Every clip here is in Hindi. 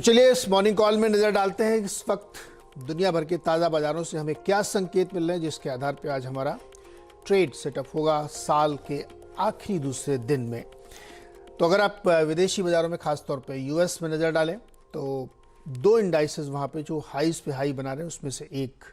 चलिए इस मॉर्निंग कॉल में नजर डालते हैं इस वक्त दुनिया भर के ताज़ा बाजारों से हमें क्या संकेत मिल रहे हैं, जिसके आधार पर आज हमारा ट्रेड सेटअप होगा साल के आखिरी दूसरे दिन में। तो अगर आप विदेशी बाजारों में खास तौर पे यूएस में नज़र डालें तो दो इंडाइसेस वहाँ पे जो हाईज पे हाई बना रहे हैं, उसमें से एक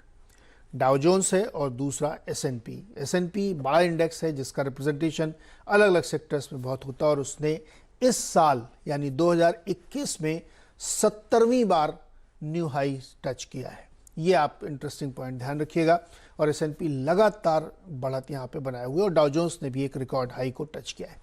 डाउ जोन्स है और दूसरा एस.एन.पी बड़ा इंडेक्स है जिसका रिप्रेजेंटेशन अलग अलग सेक्टर्स में बहुत होता है और उसने इस साल यानी 2021 में 70वीं बार न्यू हाई टच किया है। ये आप इंटरेस्टिंग पॉइंट ध्यान रखिएगा। और एस.एन.पी लगातार बढ़त यहाँ पे बनाए हुए और डाउ जोन्स ने भी एक रिकॉर्ड हाई को टच किया है।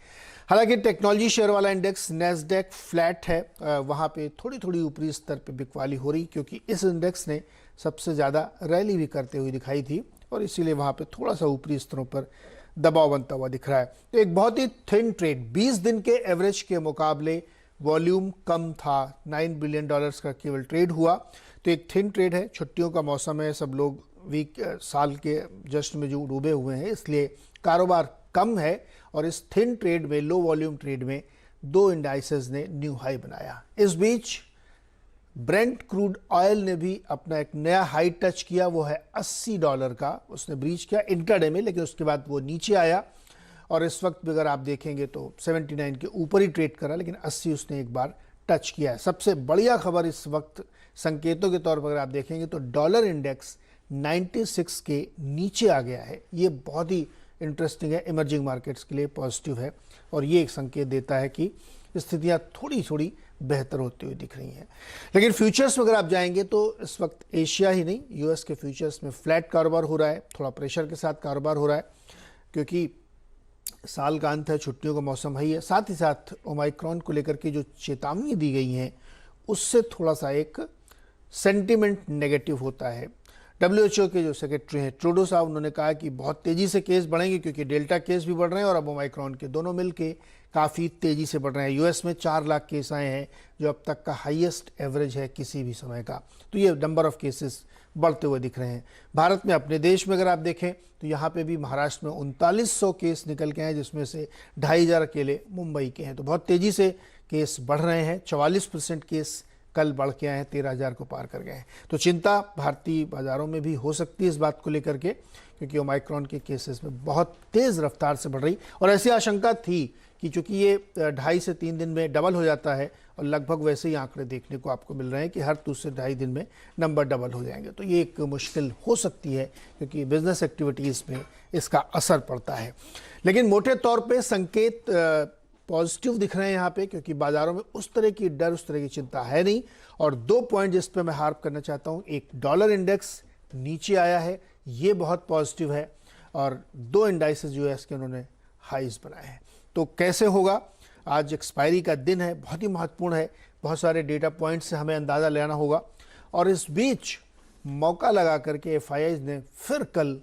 हालांकि टेक्नोलॉजी शेयर वाला इंडेक्स नैस्डैक फ्लैट है, वहाँ पे थोड़ी थोड़ी ऊपरी स्तर पे बिकवाली हो रही क्योंकि इस इंडेक्स ने सबसे ज़्यादा रैली भी करते हुए दिखाई थी और इसीलिए वहाँ पे थोड़ा सा ऊपरी स्तरों पर दबाव बनता हुआ दिख रहा है। तो एक बहुत ही थिन ट्रेड, 20 दिन के एवरेज के मुकाबले वॉल्यूम कम था, $9 बिलियन का केवल ट्रेड हुआ। तो एक थिन ट्रेड है, छुट्टियों का मौसम है, सब लोग वीक साल के जश्न में जो डूबे हुए हैं, इसलिए कारोबार कम है और इस थिन ट्रेड में, लो वॉल्यूम ट्रेड में दो इंडाइसेस ने न्यू हाई बनाया। इस बीच ब्रेंट क्रूड ऑयल ने भी अपना एक नया हाई टच किया, वो है $80 का। उसने ब्रीच किया इंट्राडे में, लेकिन उसके बाद वो नीचे आया और इस वक्त भी अगर आप देखेंगे तो 79 के ऊपर ही ट्रेड करा, लेकिन 80 उसने एक बार टच किया है। सबसे बढ़िया खबर इस वक्त संकेतों के तौर पर अगर आप देखेंगे तो डॉलर इंडेक्स 96 के नीचे आ गया है। ये बहुत ही इंटरेस्टिंग है, इमर्जिंग मार्केट्स के लिए पॉजिटिव है और ये एक संकेत देता है कि स्थितियाँ थोड़ी थोड़ी बेहतर होती हुई दिख रही हैं। लेकिन फ्यूचर्स में अगर आप जाएंगे तो इस वक्त एशिया ही नहीं, यूएस के फ्यूचर्स में फ्लैट कारोबार हो रहा है, थोड़ा प्रेशर के साथ कारोबार हो रहा है क्योंकि साल का अंत है, छुट्टियों का मौसम है। साथ ही साथ ओमाइक्रॉन को लेकर के जो चेतावनी दी गई हैं उससे थोड़ा सा एक सेंटिमेंट नेगेटिव होता है। WHO के जो सेक्रेटरी हैं ट्रूडो साहब, उन्होंने कहा कि बहुत तेज़ी से केस बढ़ेंगे क्योंकि डेल्टा केस भी बढ़ रहे हैं और अब ओमाइक्रॉन के दोनों मिल के काफ़ी तेज़ी से बढ़ रहे हैं। यूएस में 4 लाख केस आए हैं जो अब तक का हाईएस्ट एवरेज है किसी भी समय का। तो ये नंबर ऑफ केसेस बढ़ते हुए दिख रहे हैं। भारत में, अपने देश में अगर आप देखें तो यहाँ पे भी महाराष्ट्र में 3900 केस निकल के हैं, जिसमें से 2500 अकेले मुंबई के हैं। तो बहुत तेज़ी से केस बढ़ रहे हैं। 44% केस कल बढ़ के आए हैं, 13,000 को पार कर गए हैं। तो चिंता भारतीय बाजारों में भी हो सकती है इस बात को लेकर के, क्योंकि ओमाइक्रॉन के केसेस में बहुत तेज़ रफ्तार से बढ़ रही और ऐसी आशंका थी कि चूंकि ये 2.5 से 3 दिन में डबल हो जाता है और लगभग वैसे ही आंकड़े देखने को आपको मिल रहे हैं कि हर दूसरे 2.5 दिन में नंबर डबल हो जाएंगे। तो ये एक मुश्किल हो सकती है क्योंकि बिजनेस एक्टिविटीज़ में इसका असर पड़ता है। लेकिन मोटे तौर पे संकेत पॉजिटिव दिख रहे हैं यहाँ पे, क्योंकि बाजारों में उस तरह की डर, उस तरह की चिंता है नहीं। और 2 पॉइंट जिस पे मैं हार्प करना चाहता हूँ, एक डॉलर इंडेक्स नीचे आया है, ये बहुत पॉजिटिव है, और 2 इंडाइसेस यूएस के उन्होंने हाईज बनाए हैं। तो कैसे होगा, आज एक्सपायरी का दिन है, बहुत ही महत्वपूर्ण है, बहुत सारे डेटा पॉइंट से हमें अंदाज़ा लेना होगा। और इस बीच मौका लगा करके एफआईआईज ने फिर कल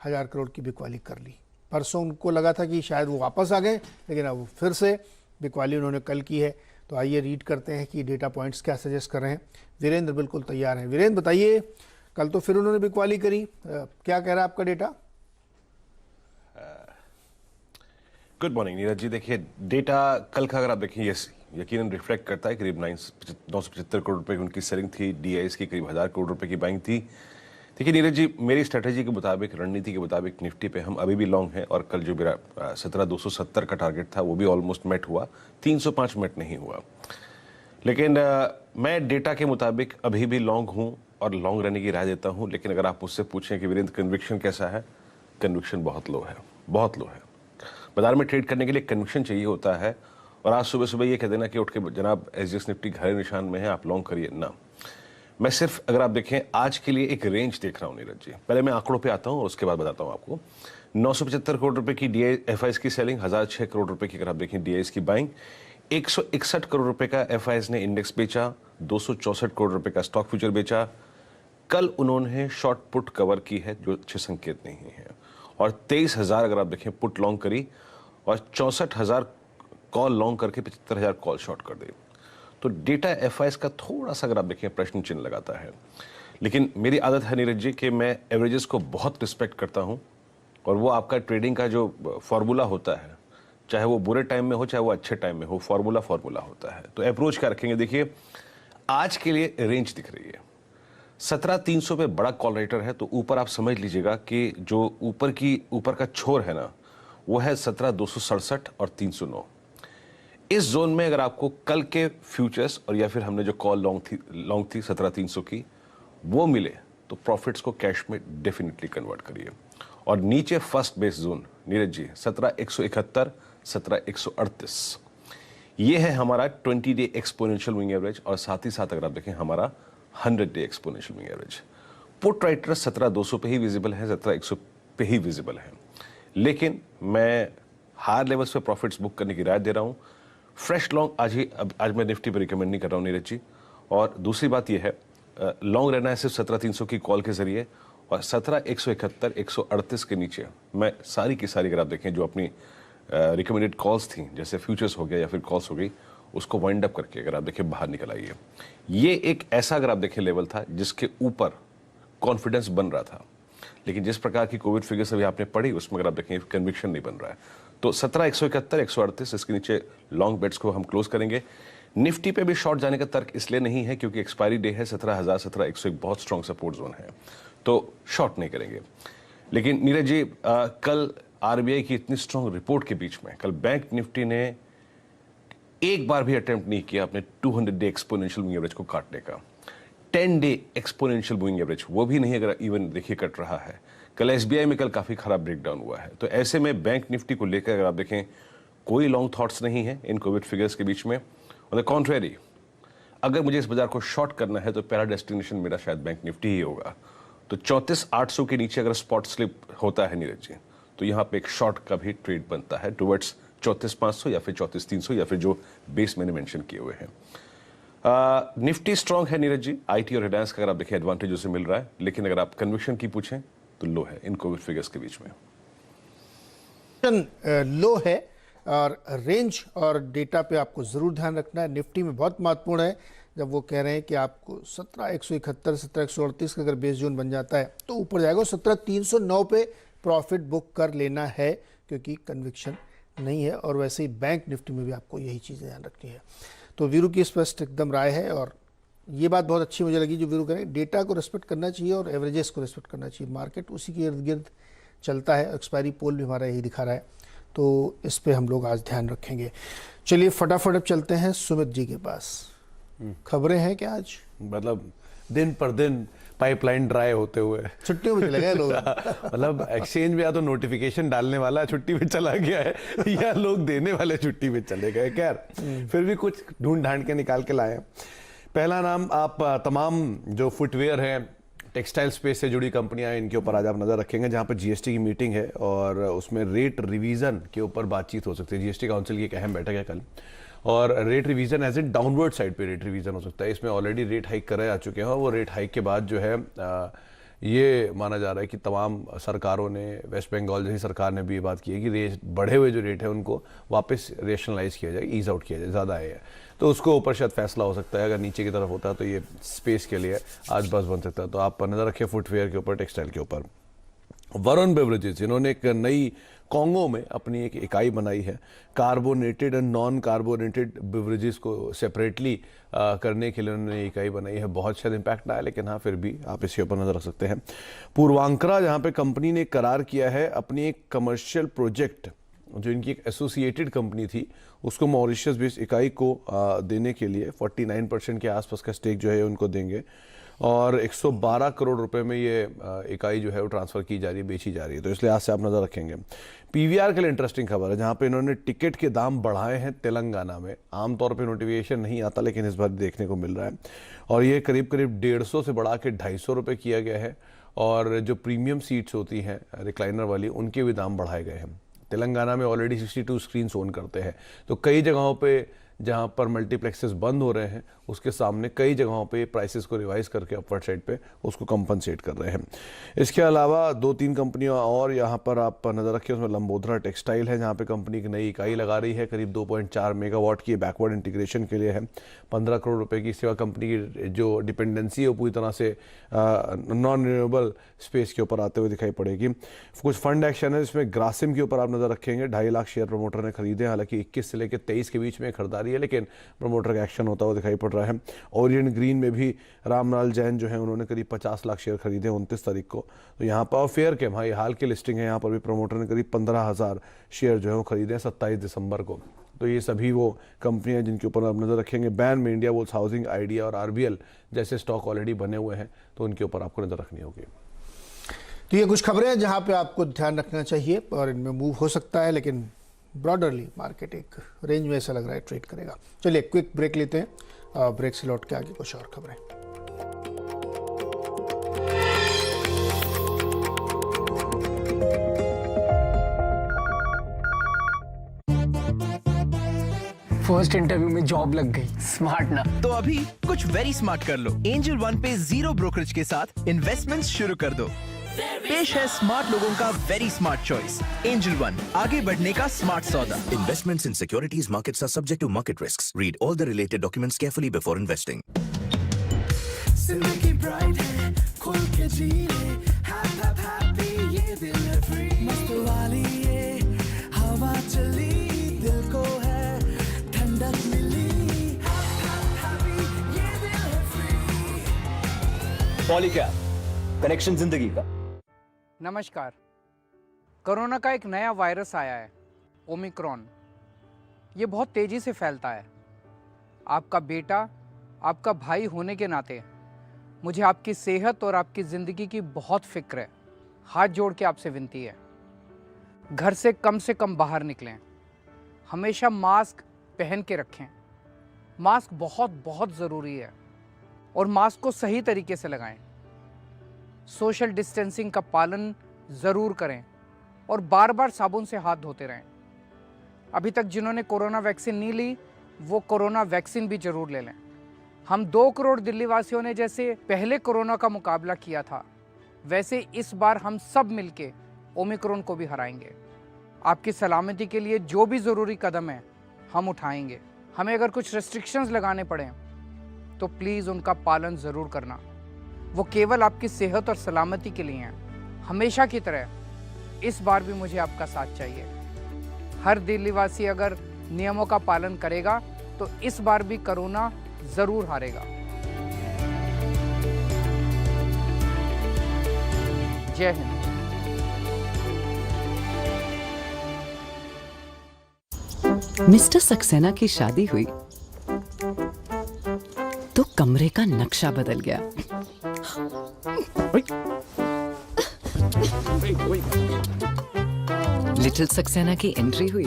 1000 करोड़ की बिकवाली कर ली। परसों उनको लगा था कि शायद वो वापस आ गए, लेकिन अब वो फिर से बिकवाली उन्होंने कल की है। तो आइए रीड करते हैं कि डेटा पॉइंट्स क्या सजेस्ट कर रहे हैं। वीरेंद्र बिल्कुल तैयार हैं। वीरेंद्र बताइए, कल तो फिर उन्होंने बिकवाली करी, क्या कह रहा है आपका data? Good morning Neeraj ji. देखिए, डेटा कल का अगर आप देखें, ये यकीनन रिफ्लेक्ट करता है। करीब 975 करोड़ रुपए की उनकी सेलिंग थी, डीआईएस की करीब 1000 करोड़ रुपए की बाइंग थी। देखिए नीरज जी, मेरी स्ट्रेटेजी के मुताबिक, रणनीति के मुताबिक निफ्टी पे हम अभी भी लॉन्ग हैं और कल जो मेरा 17,270 का टारगेट था वो भी ऑलमोस्ट मेट हुआ, 305 मेट नहीं हुआ। लेकिन मैं डेटा के मुताबिक अभी भी लॉन्ग हूँ और लॉन्ग रहने की राय देता हूँ। लेकिन अगर आप मुझसे पूछें कि वीरेंद्र कन्विक्शन कैसा है, कन्विक्शन बहुत लो है, बहुत लो है। बाजार में ट्रेड करने के लिए कन्विक्शन चाहिए होता है। और आज सुबह सुबह ये कह देना कि उठ के जनाब एसजीएक्स निफ्टी घरे निशान में है, आप लॉन्ग करिए, ना। मैं सिर्फ, अगर आप देखें, आज के लिए एक रेंज देख रहा हूं नीरज जी। पहले मैं आंकड़ों पे आता हूं और उसके बाद बताता हूं आपको। 975 करोड़ रुपए की एफआईएस की सेलिंग, 1006 करोड़ रुपए की अगर आप देखें डीआईएस की बाइंग, 161 करोड़ रुपए का एफआईएस ने इंडेक्स बेचा, 264 करोड़ रुपए का स्टॉक फ्यूचर बेचा। कल उन्होंने शॉर्ट पुट कवर की है जो अच्छे संकेत नहीं है, और 23,000 अगर आप देखें पुट लॉन्ग करी और 64,000 कॉल लॉन्ग करके 75,000 कॉल शॉर्ट कर दी। तो डेटा एफआईएस का थोड़ा सा अगर आप देखें प्रश्न चिन्ह लगाता है। लेकिन मेरी आदत है नीरज जी कि मैं एवरेजेस को बहुत रिस्पेक्ट करता हूं, और वो आपका ट्रेडिंग का जो फॉर्मूला होता है, चाहे वो बुरे टाइम में हो चाहे वो अच्छे टाइम में हो, फॉर्मूला होता है। तो अप्रोच क्या रखेंगे? देखिए, आज के लिए रेंज दिख रही है 17,300 पे बड़ा कॉल राइटर है, तो ऊपर आप समझ लीजिएगा कि जो ऊपर का छोर है ना, वो है 17,267 और 309। इस जोन में अगर आपको कल के फ्यूचर्स और या फिर हमने जो कॉल लॉन्ग थी 17,300 की वो मिले, तो प्रॉफिट्स को कैश में डेफिनेटली कन्वर्ट करिए। और नीचे first base zone Neeraj ji 17,171, 17,138, ये है हमारा 20 डे एक्सपोनेंशियल मूविंग एवरेज, और साथ ही साथ अगर आप देखें हमारा 100 day exponential moving average. Put writer 17,200 पे ही विजिबल है, 17,100 पे ही विजिबल है, लेकिन मैं हायर लेवल्स पे प्रॉफिट्स बुक करने की राय दे रहा हूं। फ्रेश लॉन्ग आज मैं निफ्टी पे रिकमेंड नहीं कर रहा हूं नीरज जी। और दूसरी बात यह है, लॉन्ग रहना है सिर्फ 17,300 की कॉल के जरिए, और 17,171, 138 के नीचे मैं सारी की सारी अगर आप देखें जो अपनी रिकमेंडेड कॉल्स थी, जैसे फ्यूचर्स हो गया या फिर कॉल्स हो गई, उसको वाइंड अप करके अगर आप देखें बाहर निकल आइए। ये एक ऐसा अगर आप देखें लेवल था जिसके ऊपर कॉन्फिडेंस बन रहा था, लेकिन जिस प्रकार की कोविड फिगर्स अभी आपने पढ़ी उसमें अगर आप देखें कन्विक्शन नहीं बन रहा है। तो 17,171, 138 इसके नीचे लॉन्ग बेट्स को हम क्लोज करेंगे। निफ्टी पे भी शॉर्ट जाने का तर्क इसलिए नहीं है क्योंकि एक्सपायरी डे है 17,000, 17,100 एक बहुत स्ट्रॉन्ग सपोर्ट जोन है, तो शॉर्ट नहीं करेंगे। लेकिन नीरज जी कल आरबीआई की इतनी स्ट्रॉन्ग रिपोर्ट के बीच में कल बैंक निफ्टी ने एक बार भी अटेम्प्ट नहीं किया अपने 200 डे एक्सपोनेंशियल मूविंग एवरेज को काटने का। 10 डे एक्सपोनेंशियल मूविंग एवरेज वो भी नहीं अगर इवन देखिए कट रहा है। कल एसबीआई में कल काफी खराब ब्रेकडाउन हुआ है, तो ऐसे में बैंक निफ्टी को लेकर अगर आप देखें कोई लॉन्ग थॉट्स नहीं है इन कोविड फिगर्स के बीच में। ऑन द कॉन्ट्रेरी, अगर मुझे इस बाजार को शॉर्ट करना है तो पहला डेस्टिनेशन मेरा शायद बैंक निफ्टी ही होगा। तो 34,800 के नीचे अगर स्पॉट स्लिप होता है नीरज जी, तो यहाँ पे एक शॉर्ट का भी ट्रेड बनता है टुवर्ड्स 34,500 या फिर 34,300 या फिर जो बेस मैंने मेंशन किए हुए हैं। निफ्टी स्ट्रांग है नीरज जी, आईटी और रिलायंस का अगर आप देखें एडवांटेज उसे मिल रहा है, लेकिन अगर आप कन्विक्शन की पूछें तो लो है इन कोविड फिगर्स के बीच में। लो है और रेंज और डेटा पे आपको जरूर ध्यान रखना है। निफ्टी में बहुत महत्वपूर्ण है जब वो कह रहे हैं कि आपको 17,171, 17,138 का अगर बेस जोन बन जाता है तो ऊपर जाएगा। 17,309 पे प्रॉफिट बुक कर लेना है क्योंकि कन्विक्शन नहीं है। और वैसे ही बैंक निफ्टी में भी आपको यही चीज़ें ध्यान रखनी है। तो वीरू की स्पष्ट एकदम राय है और ये बात बहुत अच्छी मुझे लगी जो वीरू करें, डेटा को रिस्पेक्ट करना चाहिए और एवरेजेस को रिस्पेक्ट करना चाहिए। मार्केट उसी के इर्द गिर्द चलता है, एक्सपायरी पोल भी हमारा यही दिखा रहा है, तो इस पे हम लोग आज ध्यान रखेंगे। चलिए फटाफट अब चलते हैं सुमित जी के पास। खबरें हैं क्या आज? मतलब दिन पर दिन पाइपलाइन ड्राई होते हुए छुट्टियों में चले गए लोग। मतलब एक्सचेंज में या तो नोटिफिकेशन डालने वाला छुट्टी पे चला गया है या लोग देने वाले छुट्टी पे चले गए। खैर फिर भी कुछ ढूंढ ढांड के निकाल के लाए। पहला नाम, आप तमाम जो फुटवेयर हैं, टेक्सटाइल स्पेस से जुड़ी कंपनियां, इनके ऊपर आज आप नजर रखेंगे, जहां पर जीएसटी की मीटिंग है और उसमें रेट रिवीजन के ऊपर बातचीत हो सकती है। जीएसटी काउंसिल की एक अहम बैठक है कल, और rate revision as a downward side पे रेट रिवीजन हो सकता है। इसमें ऑलरेडी रेट हाइक करे आ चुके हैं और वो रेट हाइक के बाद जो है ये माना जा रहा है कि तमाम सरकारों ने, वेस्ट बंगाल जैसी सरकार ने भी ये बात की है कि रेट बढ़े हुए जो रेट है उनको वापस रेशनलाइज किया जाए, ईज आउट किया जाए, ज़्यादा है तो उसको ऊपर शायद फैसला हो सकता है। अगर नीचे की तरफ होता है तो ये स्पेस के लिए आज बस बन सकता है। तो आप नज़र रखें फुटवेयर के ऊपर, टेक्सटाइल के ऊपर। वरुण बेवरेजेस, इन्होंने एक नई कॉन्गो में अपनी एक इकाई बनाई है। Carbonated and non carbonated beverages को सेपरेटली करने के लिए उन्होंने इकाई बनाई है। बहुत शायद इम्पैक्ट ना आया, लेकिन हाँ फिर भी आप इसके ऊपर नजर रख सकते हैं। पूर्वांकरा, जहाँ पे कंपनी ने करार किया है अपनी एक कमर्शियल प्रोजेक्ट, जो इनकी एक एसोसिएटेड कंपनी थी, उसको मॉरिशस बेस्ड इकाई को देने के लिए 49% के आसपास का स्टेक जो है उनको देंगे और 112 करोड़ रुपए में ये इकाई जो है वो ट्रांसफर की जा रही है, बेची जा रही है। तो इसलिए आज से आप नजर रखेंगे। पीवीआर के लिए इंटरेस्टिंग खबर है, जहां पे इन्होंने टिकट के दाम बढ़ाए हैं तेलंगाना में। आमतौर पे नोटिफिकेशन नहीं आता, लेकिन इस बार देखने को मिल रहा है और ये करीब करीब 150 से बढ़ा के 250 रुपये किया गया है। और जो प्रीमियम सीट्स होती हैं रिक्लाइनर वाली, उनके भी दाम बढ़ाए गए हैं। तेलंगाना में ऑलरेडी 62 स्क्रीन ओन करते हैं, तो कई जगहों पे जहां पर मल्टीप्लेक्सेस बंद हो रहे हैं उसके सामने कई जगहों पे प्राइसेस को रिवाइज करके अपवर्ड साइड पे उसको कंपनसेट कर रहे हैं। इसके अलावा 2-3 कंपनियां और यहां पर आप नजर रखें, उसमें लंबोदरा टेक्सटाइल है, जहां पे कंपनी एक नई इकाई लगा रही है, करीब 2.4 मेगावाट की बैकवर्ड इंटीग्रेशन के लिए है। 15 करोड़ रुपए की सेवा। कंपनी की जो डिपेंडेंसी है वो पूरी तरह से नॉन रिन्यूएबल स्पेस के ऊपर आते हुए दिखाई पड़ेगी। कुछ फंड एक्शन है, इसमें ग्रासिम के ऊपर आप नजर रखेंगे। 2.5 लाख शेयर प्रमोटर ने खरीदे, हालांकि 21 से लेकर 23 के बीच में खरीदारी है, लेकिन प्रमोटर का एक्शन होता हुआ दिखाई पड़ रहा है। ओरिएंट ग्रीन में भी रामलाल जैन जो है उन्होंने करीब 50 लाख शेयर खरीदे 29 तारीख को। तो यहाँ पर फेयर के भाई हाल की लिस्टिंग है, यहाँ पर भी प्रमोटर ने करीब 15,000 शेयर जो है वो खरीदे 27 दिसंबर को। तो ये सभी वो कंपनियां जिनके ऊपर आप नज़र रखेंगे। बैन में इंडिया वोल्स हाउसिंग, आइडिया और आरबीएल जैसे स्टॉक ऑलरेडी बने हुए हैं, तो उनके ऊपर आपको नज़र रखनी होगी। तो ये कुछ खबरें हैं जहां पे आपको ध्यान रखना चाहिए और इनमें मूव हो सकता है, लेकिन ब्रॉडरली मार्केट एक रेंज में ऐसा लग रहा है ट्रेड करेगा। चलिए क्विक ब्रेक लेते हैं, ब्रेक से लौट के आगे कुछ और खबरें। फर्स्ट इंटरव्यू में जॉब लग गई। स्मार्ट ना। तो अभी कुछ वेरी स्मार्ट कर लो। एंजल वन पे जीरो ब्रोकरेज के साथ इन्वेस्टमेंट्स शुरू कर दो। पेश है स्मार्ट लोगों का very smart choice, angel one, आगे बढ़ने का स्मार्ट सौदा। Investments in securities markets are subject to market risks. Read all the related documents carefully before investing. जिंदगी ब्राइट है, खुल के जी ले, happy ये दिल है फ्री, मस्त वाली ये हवा चली, दिल को है ठंडक मिली, happy ये दिल है फ्री। पॉलीकैब, कनेक्शन जिंदगी का। नमस्कार। कोरोना का एक नया वायरस आया है, ओमिक्रॉन। ये बहुत तेज़ी से फैलता है। आपका बेटा, आपका भाई होने के नाते मुझे आपकी सेहत और आपकी ज़िंदगी की बहुत फिक्र है। हाथ जोड़ के आपसे विनती है, घर से कम बाहर निकलें। हमेशा मास्क पहन के रखें। मास्क बहुत बहुत ज़रूरी है और मास्क को सही तरीके से लगाएं। सोशल डिस्टेंसिंग का पालन ज़रूर करें और बार बार साबुन से हाथ धोते रहें। अभी तक जिन्होंने कोरोना वैक्सीन नहीं ली, वो कोरोना वैक्सीन भी ज़रूर ले लें। हम 2 करोड़ दिल्ली वासियों ने जैसे पहले कोरोना का मुकाबला किया था, वैसे इस बार हम सब मिलके ओमिक्रॉन को भी हराएंगे। आपकी सलामती के लिए जो भी ज़रूरी कदम है हम उठाएंगे। हमें अगर कुछ रेस्ट्रिक्शंस लगाने पड़ें तो प्लीज़ उनका पालन ज़रूर करना। वो केवल आपकी सेहत और सलामती के लिए हैं। हमेशा की तरह इस बार भी मुझे आपका साथ चाहिए। हर दिल्लीवासी अगर नियमों का पालन करेगा तो इस बार भी कोरोना ज़रूर हारेगा। जय हिंद। मिस्टर सक्सेना की शादी हुई तो कमरे का नक्शा बदल गया। लिटिल सक्सेना की एंट्री हुई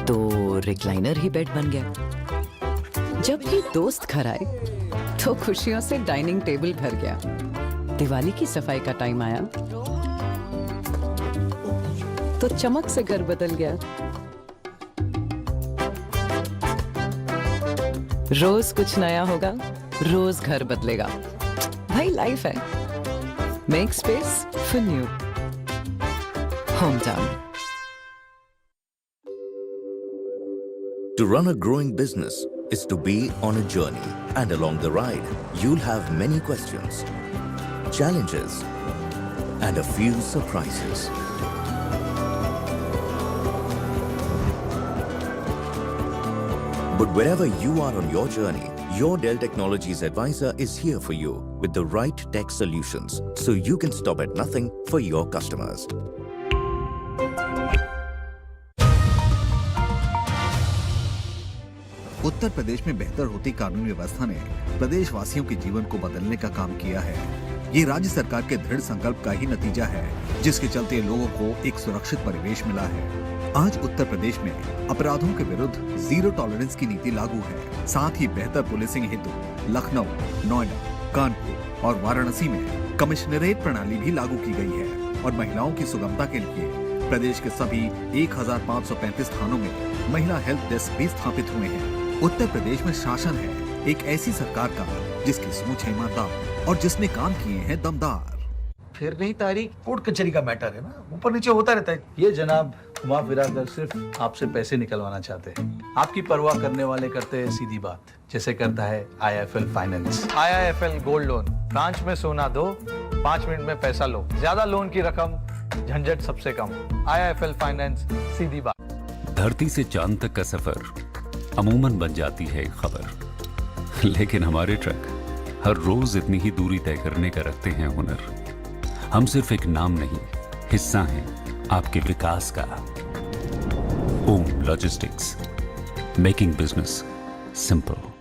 तो रिक्लाइनर ही बेड बन गया। जब भी दोस्त घर आए तो खुशियों से डाइनिंग टेबल भर गया। दिवाली की सफाई का टाइम आया तो चमक से घर बदल गया। रोज कुछ नया होगा, रोज घर बदलेगा। भाई लाइफ है। Make space for new. Home town. To run a growing business is to be on a journey, and along the ride, you'll have many questions, challenges, and a few surprises. But wherever you are on your journey, your Dell Technologies advisor is here for you with the right tech solutions, so you can stop at nothing for your customers. Uttar Pradesh में बेहतर होती कानून व्यवस्था ने प्रदेशवासियों के जीवन को बदलने का काम किया है। ये राज्य सरकार के दृढ़ संकल्प का ही नतीजा है, जिसके चलते लोगों को एक सुरक्षित परिवेश मिला है। आज उत्तर प्रदेश में अपराधों के विरुद्ध जीरो टॉलरेंस की नीति लागू है। साथ ही बेहतर पुलिसिंग हेतु लखनऊ, नोएडा, कानपुर और वाराणसी में कमिश्नरेट प्रणाली भी लागू की गई है और महिलाओं की सुगमता के लिए प्रदेश के सभी 1535 थानों में महिला हेल्प डेस्क भी स्थापित हुए हैं। उत्तर प्रदेश में शासन है एक ऐसी सरकार का जिसकी सोच है ईमानदार और जिसने काम किए हैं दमदार। फिर नहीं तारीख, कोर्ट कचहरी का मैटर है ना, ऊपर नीचे होता रहता है। ये जनाब घुमा फिरा कर सिर्फ आपसे पैसे निकलवाना चाहते हैं। आपकी परवाह करने वाले करते हैं सीधी बात, जैसे करता है IIFL finance. IIFL gold loan, branch में सोना दो, 5 मिनट में पैसा लो, ज्यादा लोन की रकम, झंझट सबसे कम। IIFL फाइनेंस, सीधी बात। धरती से चांद तक का सफर अमूमन बन जाती है एक खबर, लेकिन हमारे ट्रक हर रोज इतनी ही दूरी तय करने का रखते हैं हुनर। हम सिर्फ एक नाम नहीं, हिस्सा हैं आपके विकास का। ओम लॉजिस्टिक्स, मेकिंग बिजनेस सिंपल।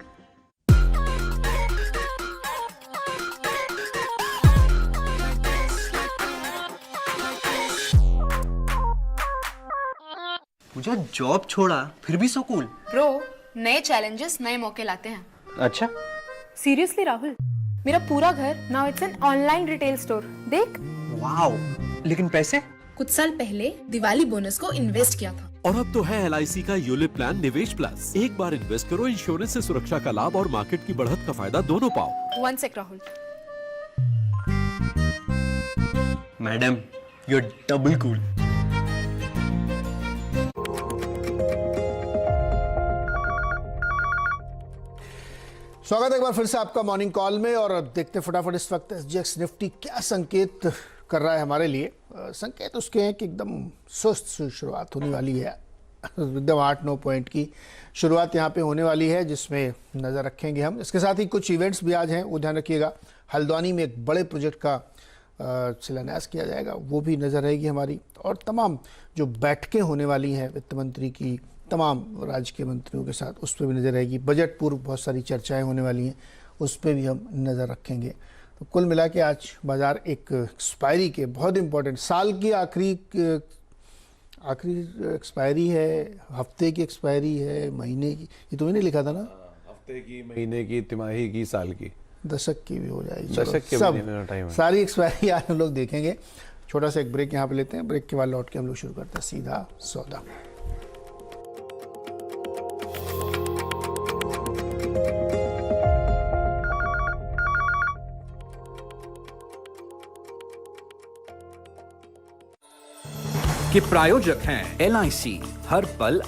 मुझे जॉब छोड़ा फिर भी सो कूल। ब्रो, नए चैलेंजेस नए मौके लाते हैं। अच्छा, सीरियसली राहुल, मेरा पूरा घर now it's an online retail store. देख। वाओ, लेकिन पैसे? कुछ साल पहले दिवाली बोनस को इन्वेस्ट किया था। और अब तो है LIC का यूलिप प्लान निवेश प्लस। एक बार इन्वेस्ट करो, इंश्योरेंस से सुरक्षा का लाभ और मार्केट की बढ़त का फायदा दोनों पाओ। 1 sec Rahul. Madam, you are double cool. स्वागत है एक बार फिर से आपका मॉर्निंग कॉल में। और देखते फटाफट इस वक्त SGX निफ्टी क्या संकेत कर रहा है हमारे लिए। संकेत उसके हैं कि एकदम सुस्त शुरुआत होने वाली है। एकदम 8-9 पॉइंट की शुरुआत यहाँ पे होने वाली है, जिसमें नज़र रखेंगे हम। इसके साथ ही कुछ इवेंट्स भी आज हैं, वो ध्यान रखिएगा। हल्द्वानी में एक बड़े प्रोजेक्ट का शिलान्यास किया जाएगा, वो भी नज़र रहेगी हमारी। और तमाम जो बैठकें होने वाली हैं वित्त मंत्री की तमाम राज्य के मंत्रियों के साथ, उस पर भी नज़र रहेगी। बजट पूर्व बहुत सारी चर्चाएं होने वाली हैं, उस पर भी हम नज़र रखेंगे। तो कुल मिला के आज बाज़ार एक एक्सपायरी के बहुत इम्पोर्टेंट साल की आखिरी एक्सपायरी है, हफ्ते की एक्सपायरी है, महीने की। ये तुम्हें नहीं लिखा था ना? हफ्ते की, महीने की, तिमाही की, साल की, दशक की भी हो जाएगी। दशक के सब टाइम सारी एक्सपायरी आज हम लोग देखेंगे। छोटा सा एक ब्रेक यहाँ पे लेते हैं। ब्रेक के बाद लौट के हम लोग शुरू करते हैं सीधा सौदा। के प्रायोजक हैं LIC, हर पल